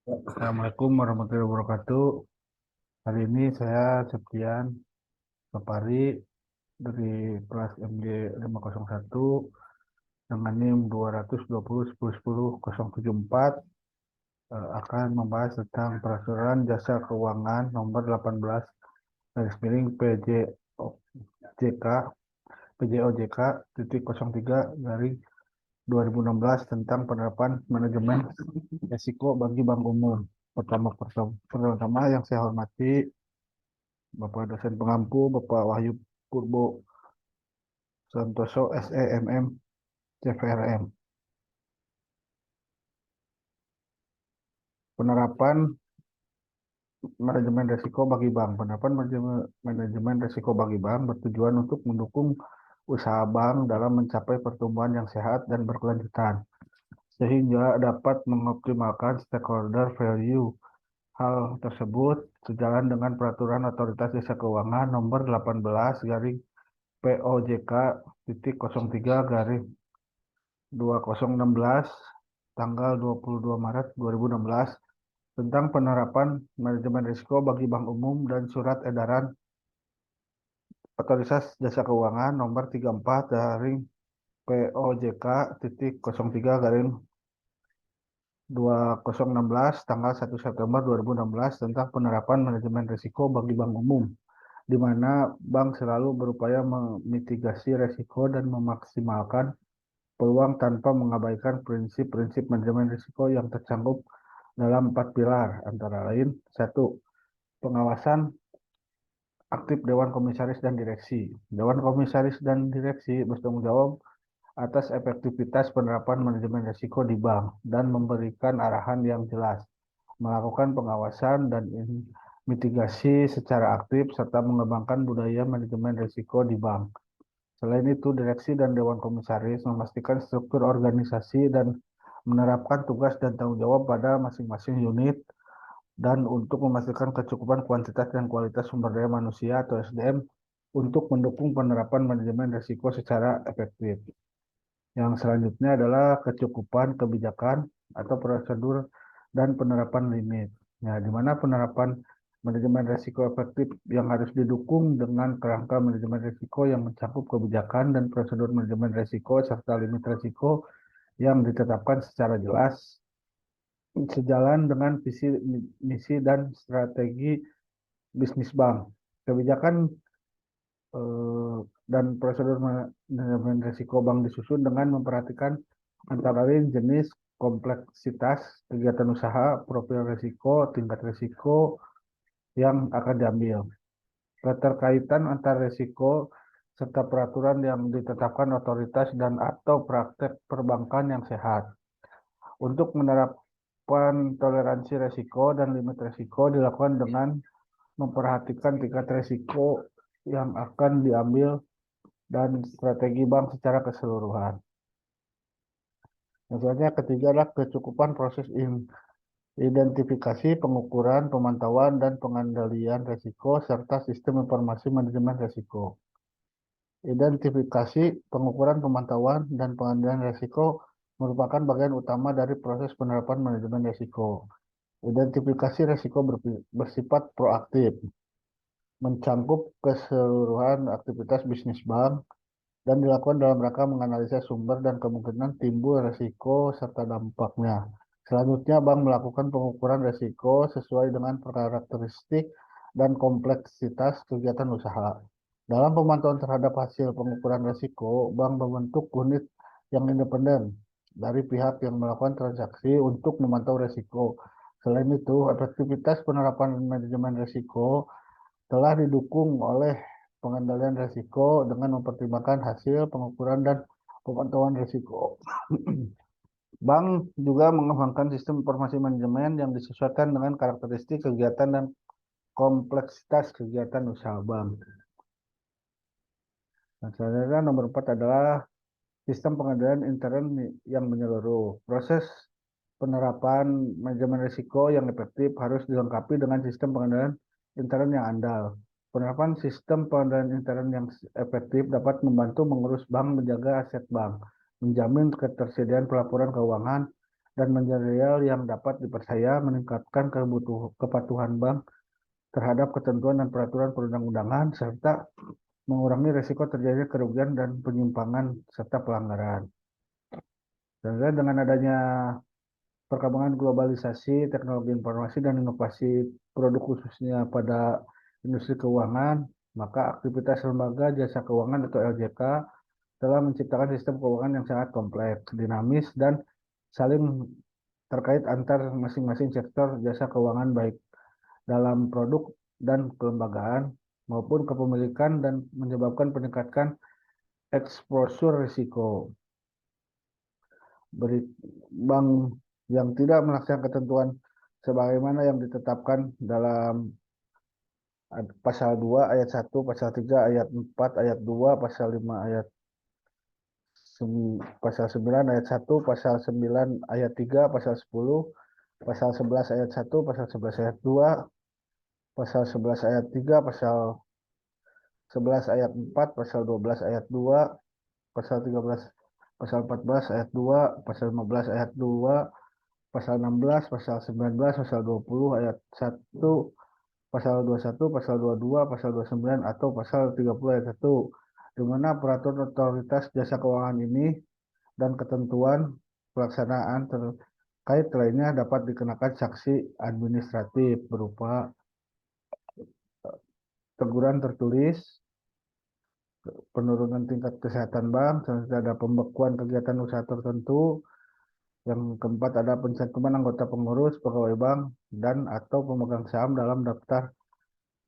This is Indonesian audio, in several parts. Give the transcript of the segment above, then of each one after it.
Assalamualaikum warahmatullahi wabarakatuh. Hari ini saya Septian Sapari dari kelas MG 501 dengan NIM 220101074 akan membahas tentang peraturan jasa keuangan nomor 18 garis miring PJOJK PJOJK titik 03 garing 2016 tentang penerapan manajemen risiko bagi bank umum. Pertama yang saya hormati Bapak dosen pengampu, Bapak Wahyu Purbo Santoso, SEMM, CVRM. Penerapan manajemen risiko bagi bank. Penerapan manajemen risiko bagi bank bertujuan untuk mendukung usaha bank dalam mencapai pertumbuhan yang sehat dan berkelanjutan, sehingga dapat mengoptimalkan stakeholder value. Hal tersebut sejalan dengan peraturan Otoritas Jasa Keuangan nomor 18 garing POJK titik 03 garing 2016 tanggal 22 Maret 2016 tentang penerapan manajemen risiko bagi bank umum dan surat edaran Otoritas Jasa Keuangan nomor 34 garing POJK titik 03 garing 2016 tanggal 1 September 2016 tentang penerapan manajemen risiko bagi bank umum, di mana bank selalu berupaya memitigasi risiko dan memaksimalkan peluang tanpa mengabaikan prinsip-prinsip manajemen risiko yang tercantum dalam 4 pilar, antara lain: 1. Pengawasan aktif Dewan Komisaris dan Direksi. Dewan Komisaris dan Direksi bertanggung jawab atas efektivitas penerapan manajemen risiko di bank dan memberikan arahan yang jelas, melakukan pengawasan dan mitigasi secara aktif, serta mengembangkan budaya manajemen risiko di bank. Selain itu, direksi dan Dewan Komisaris memastikan struktur organisasi dan menerapkan tugas dan tanggung jawab pada masing-masing unit, dan untuk memastikan kecukupan kuantitas dan kualitas sumber daya manusia atau SDM untuk mendukung penerapan manajemen risiko secara efektif. Yang selanjutnya adalah kecukupan kebijakan atau prosedur dan penerapan limit. Ya, di mana penerapan manajemen risiko efektif yang harus didukung dengan kerangka manajemen risiko yang mencakup kebijakan dan prosedur manajemen risiko serta limit risiko yang ditetapkan secara jelas, sejalan dengan visi, misi, dan strategi bisnis bank. Kebijakan dan prosedur manajemen risiko bank disusun dengan memperhatikan antara lain jenis, kompleksitas kegiatan usaha, profil risiko, tingkat risiko yang akan diambil, keterkaitan antar risiko, serta peraturan yang ditetapkan otoritas dan atau praktek perbankan yang sehat. Untuk menerapkan toleransi risiko dan limit risiko dilakukan dengan memperhatikan tingkat risiko yang akan diambil dan strategi bank secara keseluruhan. Misalnya ketiga adalah kecukupan proses identifikasi, pengukuran, pemantauan, dan pengendalian risiko, serta sistem informasi manajemen risiko. Identifikasi, pengukuran, pemantauan, dan pengendalian risiko merupakan bagian utama dari proses penerapan manajemen risiko. Identifikasi risiko bersifat proaktif, mencangkup keseluruhan aktivitas bisnis bank, dan dilakukan dalam rangka menganalisa sumber dan kemungkinan timbul risiko serta dampaknya. Selanjutnya, bank melakukan pengukuran risiko sesuai dengan karakteristik dan kompleksitas kegiatan usaha. Dalam pemantauan terhadap hasil pengukuran risiko, bank membentuk unit yang independen dari pihak yang melakukan transaksi untuk memantau risiko. Selain itu, efektivitas penerapan manajemen risiko telah didukung oleh pengendalian risiko dengan mempertimbangkan hasil pengukuran dan pemantauan risiko. Bank juga mengembangkan sistem informasi manajemen yang disesuaikan dengan karakteristik kegiatan dan kompleksitas kegiatan usaha bank. Nah, selanjutnya nomor 4 adalah sistem pengendalian intern yang menyeluruh. Proses penerapan manajemen risiko yang efektif harus dilengkapi dengan sistem pengendalian intern yang andal. Penerapan sistem pengendalian intern yang efektif dapat membantu mengurus bank, menjaga aset bank, menjamin ketersediaan pelaporan keuangan, dan manajerial yang dapat dipercaya, meningkatkan kepatuhan bank terhadap ketentuan dan peraturan perundang-undangan, serta mengurangi risiko terjadinya kerugian dan penyimpangan serta pelanggaran. Dan dengan adanya perkembangan globalisasi, teknologi informasi, dan inovasi produk khususnya pada industri keuangan, maka aktivitas lembaga jasa keuangan atau LJK telah menciptakan sistem keuangan yang sangat kompleks, dinamis, dan saling terkait antar masing-masing sektor jasa keuangan baik dalam produk dan kelembagaan maupun kepemilikan dan menyebabkan peningkatan eksposur risiko. Bank yang tidak melaksanakan ketentuan sebagaimana yang ditetapkan dalam pasal 2 ayat 1, pasal 3 ayat 4 ayat 2, pasal 5 ayat pasal 9 ayat 1, pasal 9 ayat 3, pasal 10, pasal 11 ayat 1, pasal 11 ayat 2, pasal 11 ayat 3, pasal 11 ayat 4, pasal 12 ayat 2, pasal 13, pasal 14 ayat 2, pasal 15 ayat 2, pasal 16, pasal 19, pasal 20 ayat 1, pasal 21, pasal 22, pasal 29, atau pasal 30 ayat 1, di mana peraturan otoritas jasa keuangan ini dan ketentuan pelaksanaan terkait lainnya dapat dikenakan sanksi administratif berupa teguran tertulis, penurunan tingkat kesehatan bank, serta ada pembekuan kegiatan usaha tertentu. Yang keempat ada pencantuman anggota pengurus, pegawai bank, dan atau pemegang saham dalam daftar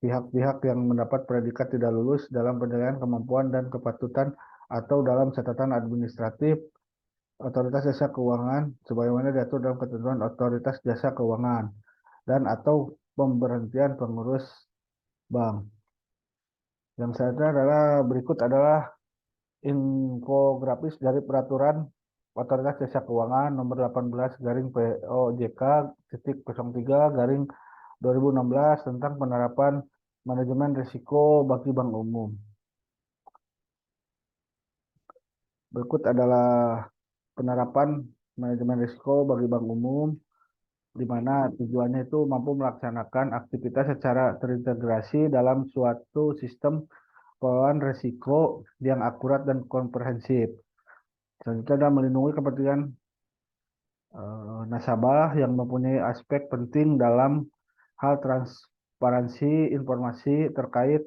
pihak-pihak yang mendapat predikat tidak lulus dalam penilaian kemampuan dan kepatutan atau dalam catatan administratif otoritas jasa keuangan sebagaimana diatur dalam ketentuan otoritas jasa keuangan dan atau pemberhentian pengurus bank. Yang selanjutnya adalah berikut adalah infografis dari peraturan otoritas jasa keuangan nomor 18 garing POJK titik 03 garing 2016 tentang penerapan manajemen risiko bagi bank umum. Berikut adalah penerapan manajemen risiko bagi bank umum, di mana tujuannya itu mampu melaksanakan aktivitas secara terintegrasi dalam suatu sistem pengelolaan risiko yang akurat dan komprehensif. Selanjutnya adalah melindungi kepentingan nasabah yang mempunyai aspek penting dalam hal transparansi informasi terkait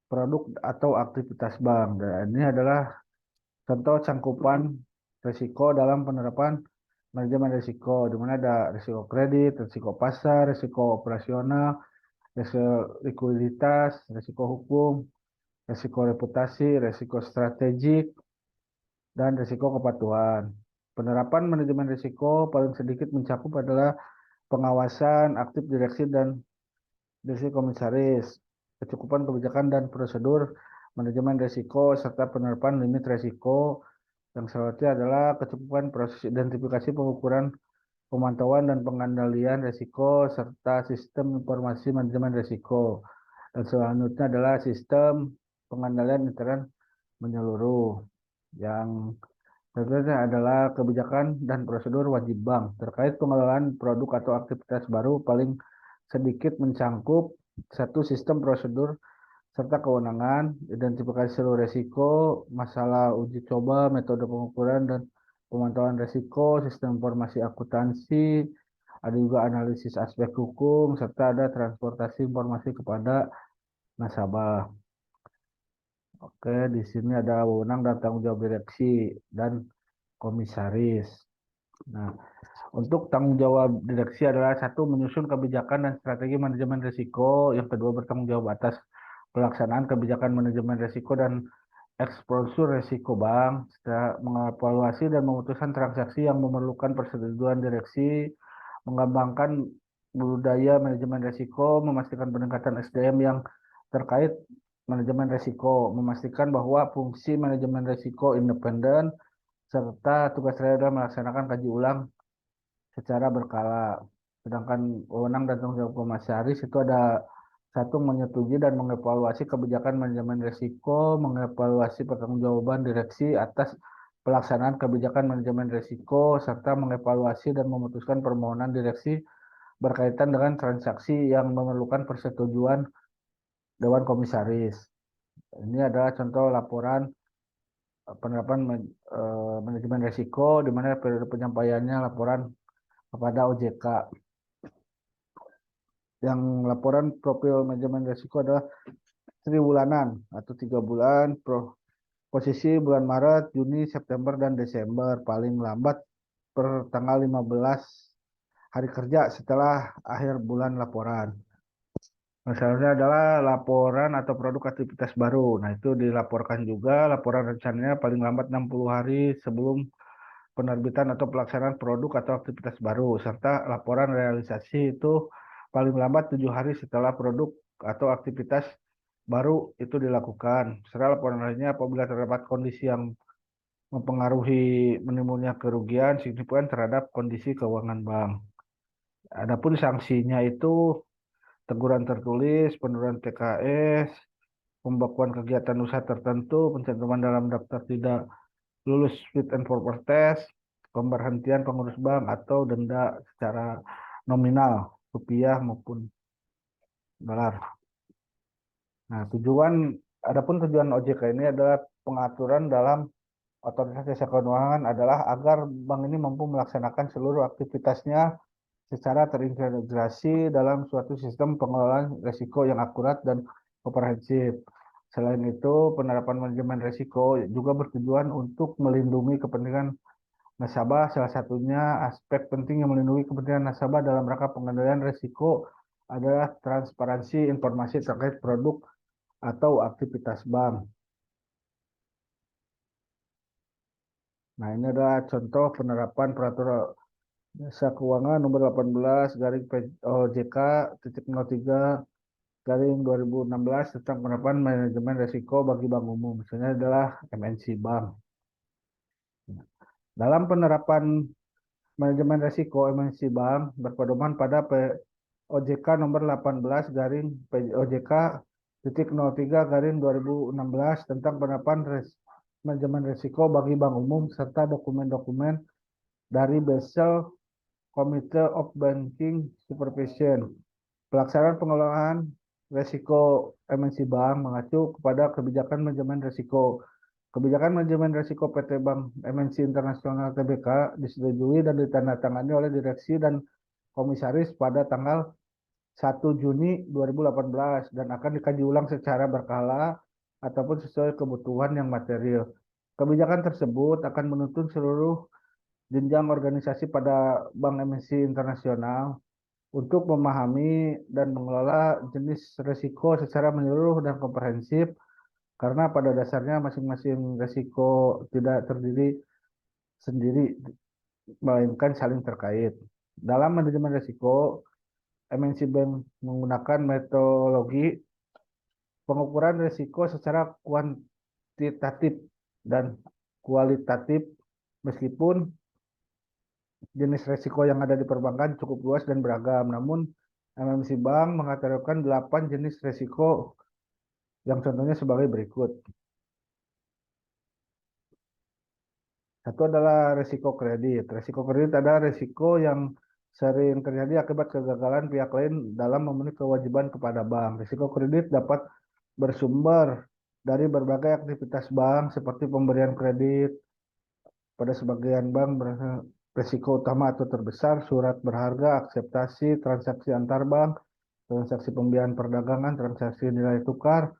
produk atau aktivitas bank. Dan ini adalah contoh cangkupan risiko dalam penerapan manajemen risiko, di mana ada risiko kredit, risiko pasar, risiko operasional, risiko likuiditas, risiko hukum, risiko reputasi, risiko strategik, dan risiko kepatuhan. Penerapan manajemen risiko paling sedikit mencakup adalah pengawasan aktif direksi dan direksi komisaris, kecukupan kebijakan dan prosedur manajemen risiko, serta penerapan limit risiko. Yang selanjutnya adalah kecukupan proses identifikasi, pengukuran, pemantauan, dan pengendalian risiko, serta sistem informasi manajemen risiko. Dan selanjutnya adalah sistem pengendalian intern menyeluruh. Yang selanjutnya adalah kebijakan dan prosedur wajib bank terkait pengelolaan produk atau aktivitas baru paling sedikit mencangkup satu sistem prosedur serta kewenangan, identifikasi seluruh risiko, masalah uji coba, metode pengukuran dan pemantauan risiko, sistem informasi akuntansi, ada juga analisis aspek hukum, serta ada transportasi informasi kepada nasabah. Oke, di sini ada wewenang dan tanggung jawab direksi dan komisaris. Nah, untuk tanggung jawab direksi adalah satu, menyusun kebijakan dan strategi manajemen risiko, yang kedua bertanggung jawab atas pelaksanaan kebijakan manajemen risiko dan eksposur risiko bank, mengevaluasi dan memutuskan transaksi yang memerlukan persetujuan direksi, mengembangkan budaya manajemen risiko, memastikan peningkatan SDM yang terkait manajemen risiko, memastikan bahwa fungsi manajemen risiko independen, serta tugas saya adalah melaksanakan kaji ulang secara berkala. Sedangkan wewenang dan tanggung jawab komisaris itu ada satu, menyetujui dan mengevaluasi kebijakan manajemen risiko, mengevaluasi pertanggungjawaban direksi atas pelaksanaan kebijakan manajemen risiko, serta mengevaluasi dan memutuskan permohonan direksi berkaitan dengan transaksi yang memerlukan persetujuan Dewan Komisaris. Ini adalah contoh laporan penerapan manajemen risiko, di mana periode penyampaiannya laporan kepada OJK. Yang laporan profil manajemen risiko adalah triwulanan atau 3 bulan, posisi bulan Maret, Juni, September, dan Desember, paling lambat per tanggal 15 hari kerja setelah akhir bulan laporan. Masalahnya adalah laporan atau produk aktivitas baru. Nah, itu dilaporkan juga laporan rencananya paling lambat 60 hari sebelum penerbitan atau pelaksanaan produk atau aktivitas baru, serta laporan realisasi itu paling lambat 7 hari setelah produk atau aktivitas baru itu dilakukan. Serta laporan lainnya apabila terdapat kondisi yang mempengaruhi menimbulnya kerugian signifikan terhadap kondisi keuangan bank. Adapun sanksinya itu teguran tertulis, penurunan TKS, pembekuan kegiatan usaha tertentu, pencantuman dalam daftar tidak lulus fit and proper test, pemberhentian pengurus bank atau denda secara nominal rupiah maupun dolar. Nah, adapun tujuan OJK ini adalah pengaturan dalam otoritas jasa keuangan adalah agar bank ini mampu melaksanakan seluruh aktivitasnya secara terintegrasi dalam suatu sistem pengelolaan risiko yang akurat dan komprehensif. Selain itu, penerapan manajemen risiko juga bertujuan untuk melindungi kepentingan nasabah. Salah satunya aspek penting yang melindungi kepentingan nasabah dalam rangka pengendalian risiko adalah transparansi informasi terkait produk atau aktivitas bank. Nah, ini adalah contoh penerapan peraturan jasa keuangan nomor 18 garing POJK titik 03 garing 2016 tentang penerapan manajemen risiko bagi bank umum. Misalnya adalah MNC Bank. Dalam penerapan manajemen risiko MNC Bank berpedoman pada POJK nomor 18 garing POJK titik 03 garing 2016 tentang penerapan manajemen risiko bagi bank umum serta dokumen-dokumen dari Basel Committee of Banking Supervision. Pelaksanaan pengelolaan risiko MNC Bank mengacu kepada kebijakan manajemen risiko. Kebijakan manajemen risiko PT Bank MNC Internasional Tbk disetujui dan ditandatangani oleh direksi dan komisaris pada tanggal 1 Juni 2018 dan akan dikaji ulang secara berkala ataupun sesuai kebutuhan yang material. Kebijakan tersebut akan menuntun seluruh jenjang organisasi pada Bank MNC Internasional untuk memahami dan mengelola jenis risiko secara menyeluruh dan komprehensif, karena pada dasarnya masing-masing risiko tidak terdiri sendiri, melainkan saling terkait. Dalam manajemen risiko, MNC Bank menggunakan metodologi pengukuran risiko secara kuantitatif dan kualitatif, meskipun jenis risiko yang ada di perbankan cukup luas dan beragam. Namun, MNC Bank mengkategorikan 8 jenis risiko yang contohnya sebagai berikut. Satu adalah risiko kredit. Risiko kredit adalah risiko yang sering terjadi akibat kegagalan pihak lain dalam memenuhi kewajiban kepada bank. Risiko kredit dapat bersumber dari berbagai aktivitas bank seperti pemberian kredit. Pada sebagian bank risiko utama atau terbesar surat berharga, akseptasi, transaksi antar bank, transaksi pembiayaan perdagangan, transaksi nilai tukar,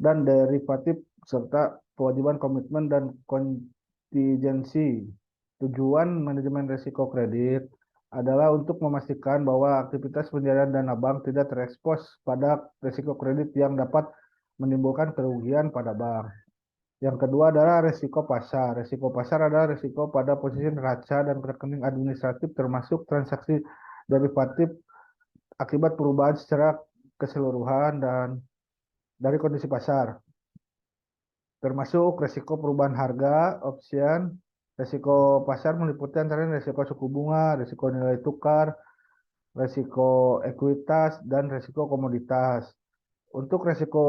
dan derivatif, serta kewajiban komitmen dan kontingensi. Tujuan manajemen risiko kredit adalah untuk memastikan bahwa aktivitas pencairan dana bank tidak terekspos pada risiko kredit yang dapat menimbulkan kerugian pada bank. Yang kedua adalah risiko pasar. Risiko pasar adalah risiko pada posisi neraca dan rekening administratif termasuk transaksi derivatif akibat perubahan secara keseluruhan dan dari kondisi pasar. Termasuk risiko perubahan harga, option. Risiko pasar meliputi antara risiko suku bunga, risiko nilai tukar, risiko ekuitas, dan risiko komoditas. Untuk risiko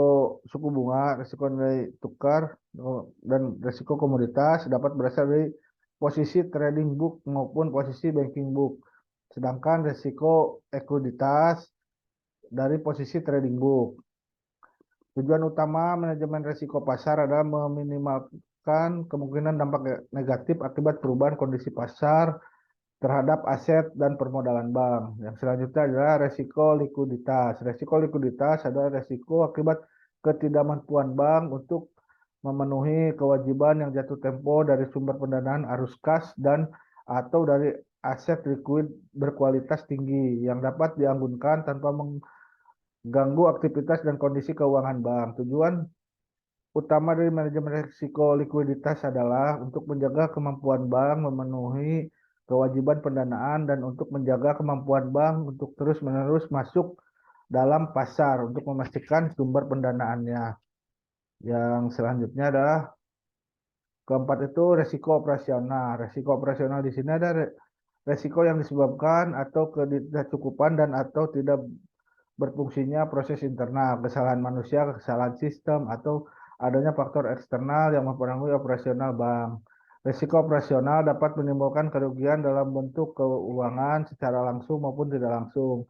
suku bunga, risiko nilai tukar, dan resiko komoditas dapat berasal dari posisi trading book maupun posisi banking book. Sedangkan resiko ekuiditas dari posisi trading book. Tujuan utama manajemen risiko pasar adalah meminimalkan kemungkinan dampak negatif akibat perubahan kondisi pasar terhadap aset dan permodalan bank. Yang selanjutnya adalah resiko likuiditas. Resiko likuiditas adalah resiko akibat ketidakmampuan bank untuk memenuhi kewajiban yang jatuh tempo dari sumber pendanaan arus kas dan atau dari aset likuid berkualitas tinggi yang dapat dianggunkan tanpa mengganggu aktivitas dan kondisi keuangan bank. Tujuan utama dari manajemen risiko likuiditas adalah untuk menjaga kemampuan bank memenuhi kewajiban pendanaan dan untuk menjaga kemampuan bank untuk terus-menerus masuk dalam pasar untuk memastikan sumber pendanaannya. Yang selanjutnya adalah keempat itu resiko operasional. Resiko operasional di sini ada resiko yang disebabkan atau ketidakcukupan dan atau tidak berfungsinya proses internal, kesalahan manusia, kesalahan sistem, atau adanya faktor eksternal yang mempengaruhi operasional bank. Risiko operasional dapat menimbulkan kerugian dalam bentuk keuangan secara langsung maupun tidak langsung,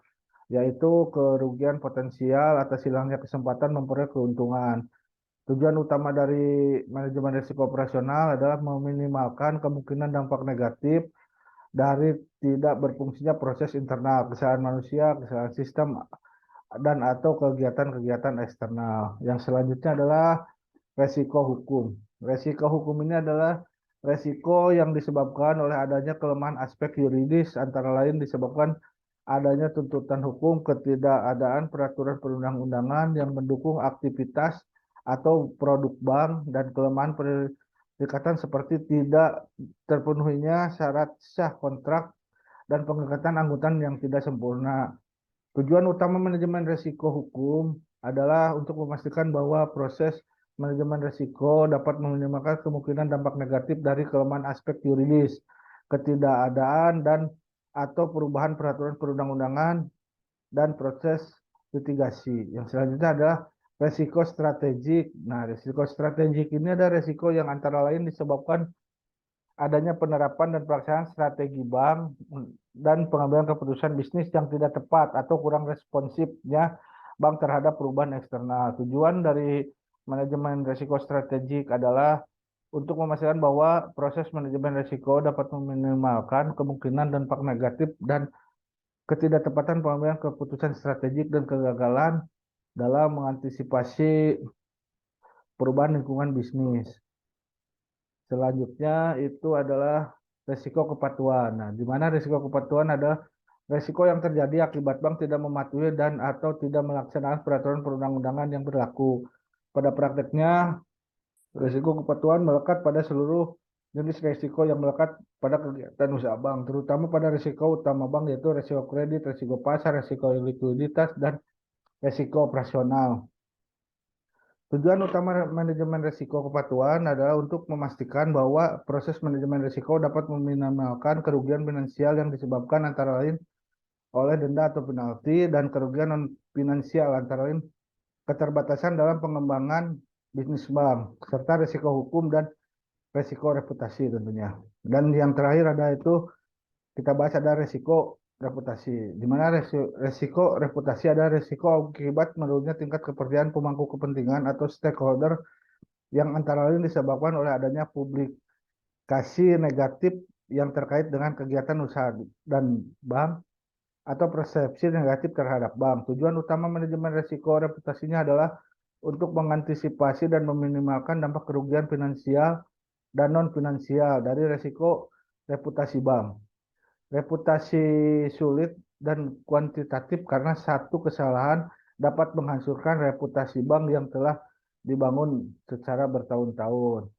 yaitu kerugian potensial atas hilangnya kesempatan memperoleh keuntungan. Tujuan utama dari manajemen risiko operasional adalah meminimalkan kemungkinan dampak negatif dari tidak berfungsinya proses internal, kesalahan manusia, kesalahan sistem, dan atau kegiatan-kegiatan eksternal. Yang selanjutnya adalah resiko hukum. Resiko hukum ini adalah resiko yang disebabkan oleh adanya kelemahan aspek yuridis, antara lain disebabkan adanya tuntutan hukum, ketidakadaan peraturan perundang-undangan yang mendukung aktivitas atau produk bank, dan kelemahan perikatan seperti tidak terpenuhinya syarat sah kontrak dan pengangkatan angkutan yang tidak sempurna. Tujuan utama manajemen risiko hukum adalah untuk memastikan bahwa proses manajemen risiko dapat meminimalkan kemungkinan dampak negatif dari kelemahan aspek yuridis, ketidakadaan dan atau perubahan peraturan perundang-undangan dan proses litigasi. Yang selanjutnya adalah risiko strategik. Nah, risiko strategik ini ada risiko yang antara lain disebabkan adanya penerapan dan pelaksanaan strategi bank dan pengambilan keputusan bisnis yang tidak tepat atau kurang responsifnya bank terhadap perubahan eksternal. Tujuan dari manajemen risiko strategik adalah untuk memastikan bahwa proses manajemen risiko dapat meminimalkan kemungkinan dampak negatif dan ketidaktepatan pengambilan keputusan strategik dan kegagalan dalam mengantisipasi perubahan lingkungan bisnis. Selanjutnya itu adalah resiko kepatuhan. Nah, di mana resiko kepatuhan adalah resiko yang terjadi akibat bank tidak mematuhi dan atau tidak melaksanakan peraturan perundang-undangan yang berlaku. Pada prakteknya, resiko kepatuhan melekat pada seluruh jenis resiko yang melekat pada kegiatan usaha bank, terutama pada resiko utama bank yaitu resiko kredit, resiko pasar, resiko likuiditas, dan resiko operasional. Tujuan utama manajemen risiko kepatuhan adalah untuk memastikan bahwa proses manajemen risiko dapat meminimalkan kerugian finansial yang disebabkan antara lain oleh denda atau penalti dan kerugian non finansial antara lain keterbatasan dalam pengembangan bisnis bank serta risiko hukum dan risiko reputasi tentunya. Dan yang terakhir ada itu kita bahas ada risiko reputasi. Di mana resiko reputasi ada risiko akibat menurunnya tingkat kepercayaan pemangku kepentingan atau stakeholder yang antara lain disebabkan oleh adanya publikasi negatif yang terkait dengan kegiatan usaha dan bank atau persepsi negatif terhadap bank. Tujuan utama manajemen risiko reputasinya adalah untuk mengantisipasi dan meminimalkan dampak kerugian finansial dan non finansial dari risiko reputasi bank. Reputasi sulit dan kuantitatif karena satu kesalahan dapat menghancurkan reputasi bank yang telah dibangun secara bertahun-tahun.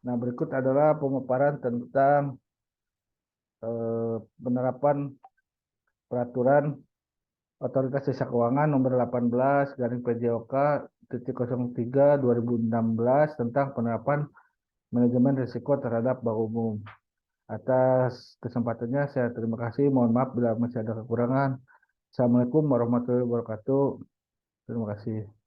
Nah, berikut adalah pemaparan tentang penerapan peraturan Otoritas Jasa Keuangan nomor 18 garing PJOK titik 03 2016 tentang penerapan manajemen risiko terhadap bank umum. Atas kesempatannya saya terima kasih. Mohon maaf bila masih ada kekurangan. Assalamualaikum warahmatullahi wabarakatuh. Terima kasih.